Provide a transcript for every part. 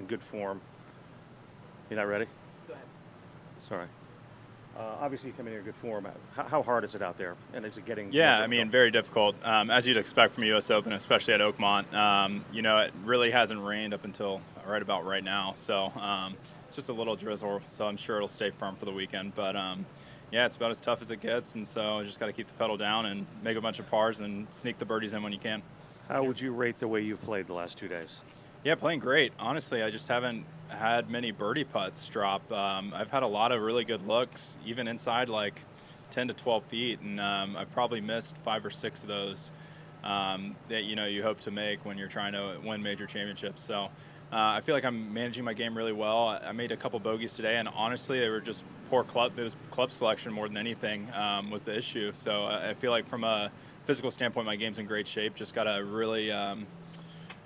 good form. You're not ready? Go ahead. Sorry. Obviously, you come in here in good form. How hard is it out there? And is it getting more Yeah, I mean, difficult? very difficult, as you'd expect from U.S. Open, especially at Oakmont. It really hasn't rained up until right about right now, so it's just a little drizzle. So I'm sure it'll stay firm for the weekend. But yeah, it's about as tough as it gets, and so just got to keep the pedal down and make a bunch of pars and sneak the birdies in when you can. How would you rate the way you've played the last 2 days? Yeah, playing great. Honestly, I just haven't had many birdie putts drop. I've had a lot of really good looks, even inside like 10 to 12 feet, and I've probably missed 5 or 6 of those that you hope to make when you're trying to win major championships. So I feel like I'm managing my game really well. I made a couple bogeys today, and honestly, they were just poor club. It was club selection more than anything was the issue. So I feel like from a physical standpoint, my game's in great shape. Just gotta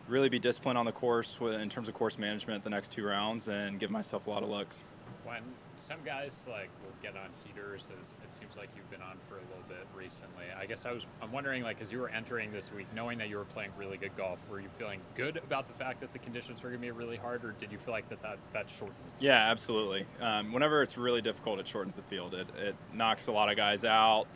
really be disciplined on the course in terms of course management the next 2 rounds and give myself a lot of looks. When some guys will get on heaters, as it seems like you've been on for a little bit recently. I guess I'm wondering, as you were entering this week, knowing that you were playing really good golf, were you feeling good about the fact that the conditions were going to be really hard, or did you feel like that shortened? Yeah, absolutely. Whenever it's really difficult, it shortens the field. It knocks a lot of guys out.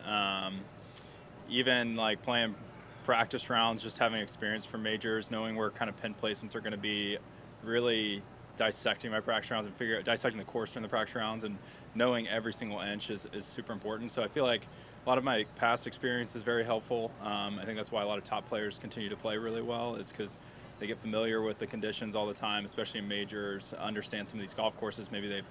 Even playing practice rounds, just having experience from majors, knowing where kind of pin placements are going to be, really dissecting my practice rounds and dissecting the course during the practice rounds and knowing every single inch is super important. So I feel like a lot of my past experience is very helpful. I think that's why a lot of top players continue to play really well, is because they get familiar with the conditions all the time, especially in majors, understand some of these golf courses. Maybe they've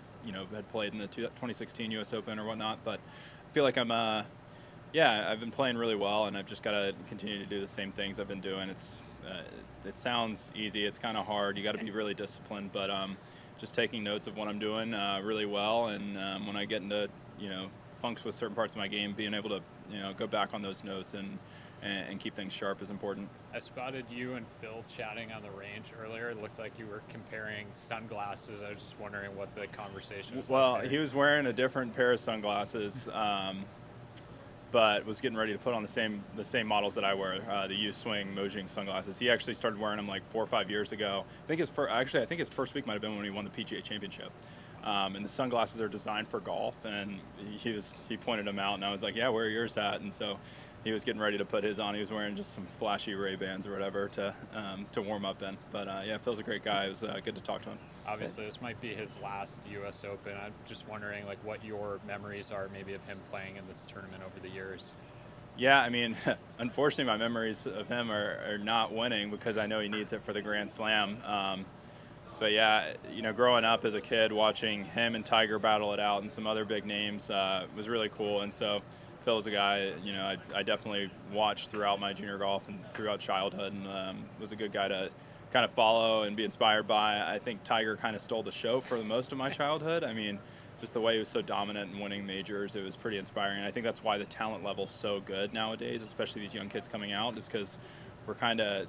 had played in the 2016 U.S. Open or whatnot, but I feel like I've been playing really well, and I've just got to continue to do the same things I've been doing. It sounds easy. It's kind of hard. You got to be really disciplined, but just taking notes of what I'm doing really well, and when I get into funks with certain parts of my game, being able to go back on those notes and keep things sharp is important. I spotted you and Phil chatting on the range earlier. It looked like you were comparing sunglasses. I was just wondering what the conversation was Well, like there. he was wearing a different pair of sunglasses. But was getting ready to put on the same models that I wear, the U-Swing Mojing sunglasses. He actually started wearing them 4 or 5 years ago. I think his first week might have been when he won the PGA Championship. And the sunglasses are designed for golf, and he pointed them out, and I was like, yeah, where are yours at? And so he was getting ready to put his on. He was wearing just some flashy Ray-Bans or whatever to warm up in. But yeah, Phil's a great guy. It was good to talk to him. Obviously, this might be his last U.S. Open. I'm just wondering, what your memories are maybe of him playing in this tournament over the years. Yeah, I mean, unfortunately, my memories of him are not winning because I know he needs it for the Grand Slam. But yeah, growing up as a kid, watching him and Tiger battle it out and some other big names was really cool. And so Phil's a guy, I definitely watched throughout my junior golf and throughout childhood, and was a good guy to kind of follow and be inspired by. I think Tiger kind of stole the show for the most of my childhood. I mean, just the way he was so dominant in winning majors, it was pretty inspiring. And I think that's why the talent level's so good nowadays, especially these young kids coming out, is because we're kind of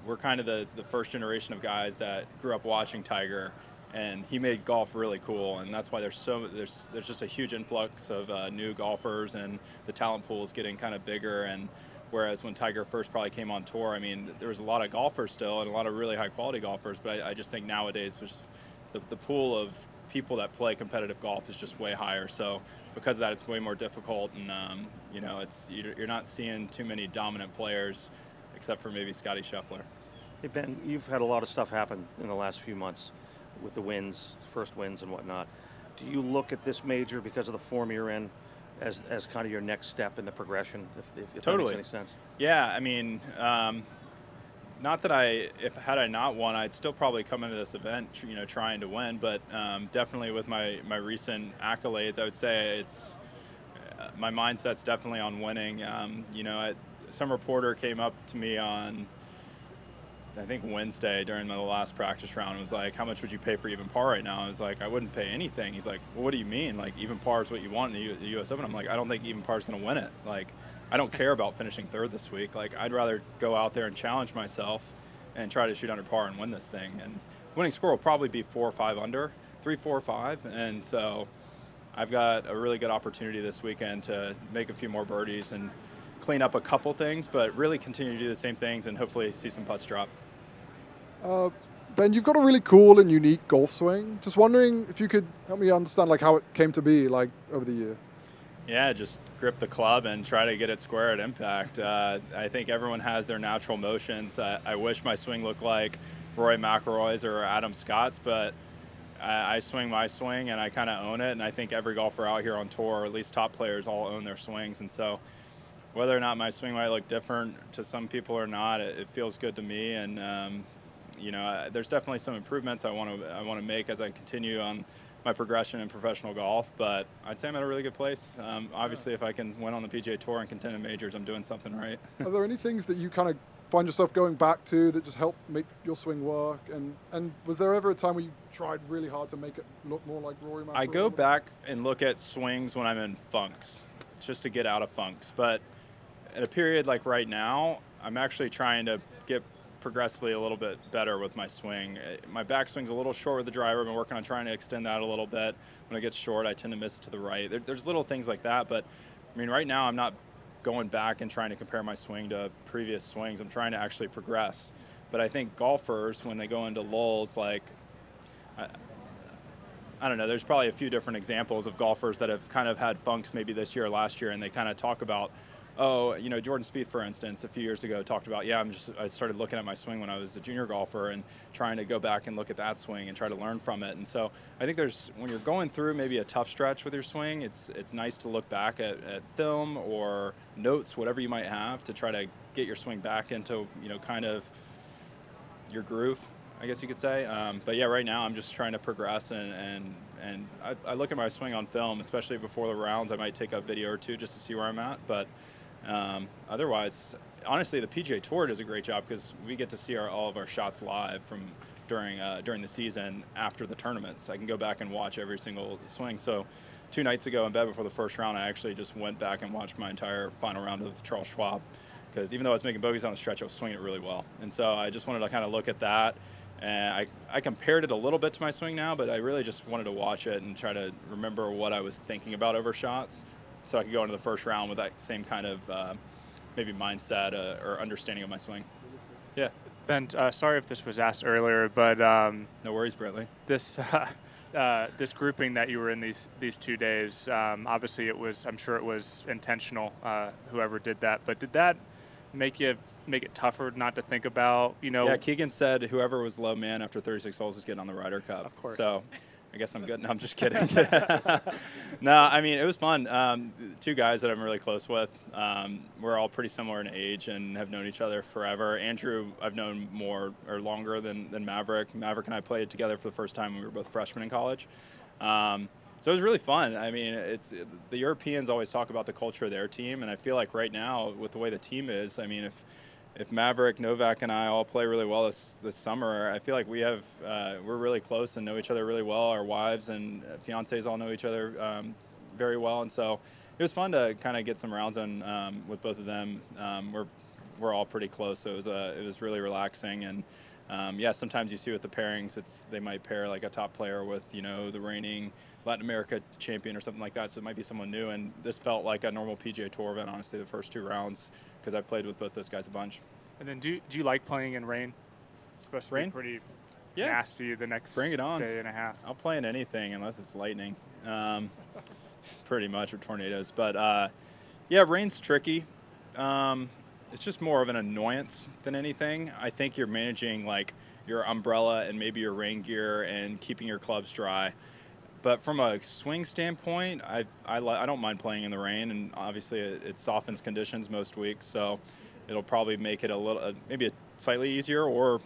the first generation of guys that grew up watching Tiger, and he made golf really cool. And that's why there's just a huge influx of new golfers, and the talent pool is getting kind of bigger. And whereas when Tiger first probably came on tour, I mean, there was a lot of golfers still and a lot of really high-quality golfers, but I just think nowadays the pool of people that play competitive golf is just way higher. So because of that, it's way more difficult, and you're not seeing too many dominant players except for maybe Scotty Scheffler. Hey Ben, you've had a lot of stuff happen in the last few months with the wins, first wins and whatnot. Do you look at this major because of the form you're in as kind of your next step in the progression, if Totally. that makes any sense? Yeah, I mean, not that had I not won, I'd still probably come into this event, trying to win. But definitely with my recent accolades, I would say it's my mindset's definitely on winning. Some reporter came up to me on, I think, Wednesday during the last practice round and was like, how much would you pay for even par right now? I was like, I wouldn't pay anything. He's like, well, what do you mean? Even par is what you want in the U.S. Open? I'm like, I don't think even par is going to win it. I don't care about finishing third this week. I'd rather go out there and challenge myself and try to shoot under par and win this thing. And winning score will probably be 4 or 5 under, 3, 4, or 5. And so I've got a really good opportunity this weekend to make a few more birdies and clean up a couple things, but really continue to do the same things and hopefully see some putts drop. Ben, you've got a really cool and unique golf swing. Just wondering if you could help me understand like how it came to be like over the year. Yeah, just grip the club and try to get it square at impact. I think everyone has their natural motions. I wish my swing looked like Roy McIlroy's or Adam Scott's, but I swing my swing and I kind of own it. And I think every golfer out here on tour, or at least top players, all own their swings. And so whether or not my swing might look different to some people or not, it feels good to me. And there's definitely some improvements I want to make as I continue on my progression in professional golf, but I'd say I'm at a really good place. Obviously, if I can win on the PGA Tour and contend in majors, I'm doing something right. Are there any things that you kind of find yourself going back to that just help make your swing work? And was there ever a time where you tried really hard to make it look more like Rory McIlroy? I go back and look at swings when I'm in funks, just to get out of funks. But at a period like right now, I'm actually trying to get progressively a little bit better with my swing. My backswing's a little short with the driver. I've been working on trying to extend that a little bit. When it gets short, I tend to miss it to the right. There's little things like that, but I mean, right now I'm not going back and trying to compare my swing to previous swings. I'm trying to actually progress. But I think golfers, when they go into lulls, like, I don't know, there's probably a few different examples of golfers that have kind of had funks maybe this year or last year, and they kind of talk about, Jordan Spieth, for instance, a few years ago talked about, I started looking at my swing when I was a junior golfer and trying to go back and look at that swing and try to learn from it. And so I think when you're going through maybe a tough stretch with your swing, it's nice to look back at film or notes, whatever you might have, to try to get your swing back into, kind of your groove, I guess you could say. But yeah, right now I'm just trying to progress, and I look at my swing on film, especially before the rounds. I might take a video or two just to see where I'm at, but otherwise, honestly, the PGA Tour does a great job because we get to see all of our shots live from during the season after the tournaments. I can go back and watch every single swing. So 2 nights ago in bed before the first round, I actually just went back and watched my entire final round of Charles Schwab, because even though I was making bogeys on the stretch, I was swinging it really well. And so I just wanted to kind of look at that. And I compared it a little bit to my swing now, but I really just wanted to watch it and try to remember what I was thinking about over shots, so I could go into the first round with that same kind of maybe mindset or understanding of my swing. Yeah. Ben, sorry if this was asked earlier, but No worries, Brentley. this grouping that you were in these 2 days, obviously I'm sure it was intentional, whoever did that, but did that make it tougher not to think about, Yeah, Keegan said whoever was low man after 36 holes was getting on the Ryder Cup. Of course. So I guess I'm good. No, I'm just kidding. No, I mean, it was fun. 2 guys that I'm really close with. We're all pretty similar in age and have known each other forever. Andrew, I've known more or longer than Maverick. Maverick and I played together for the first time when we were both freshmen in college. So it was really fun. I mean, the Europeans always talk about the culture of their team, and I feel like right now, with the way the team is, I mean, if Maverick, Novak, and I all play really well this summer, I feel like we're really close and know each other really well. Our wives and fiancés all know each other very well, and so it was fun to kind of get some rounds in with both of them. We're all pretty close, so it was really relaxing. And sometimes you see with the pairings, they might pair like a top player with the reigning Latin America champion or something like that, so it might be someone new. And this felt like a normal PGA Tour event, honestly, the first 2 rounds, because I've played with both those guys a bunch. And then do you like playing in rain? Especially Rain? pretty Yeah. nasty the next Bring it on. day and a half. I'll play in anything unless it's lightning, pretty much, or tornadoes. But rain's tricky. It's just more of an annoyance than anything. I think you're managing like your umbrella and maybe your rain gear and keeping your clubs dry. But from a swing standpoint, I don't mind playing in the rain, and obviously it softens conditions most weeks, so it'll probably make it maybe slightly easier, or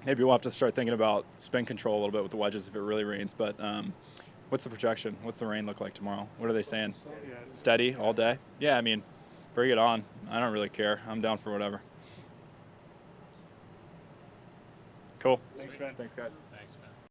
maybe we'll have to start thinking about spin control a little bit with the wedges if it really rains. But what's the projection? What's the rain look like tomorrow? What are they saying? Steady all day? Yeah, I mean, bring it on. I don't really care. I'm down for whatever. Cool. Thanks, Ben. Thanks, guys.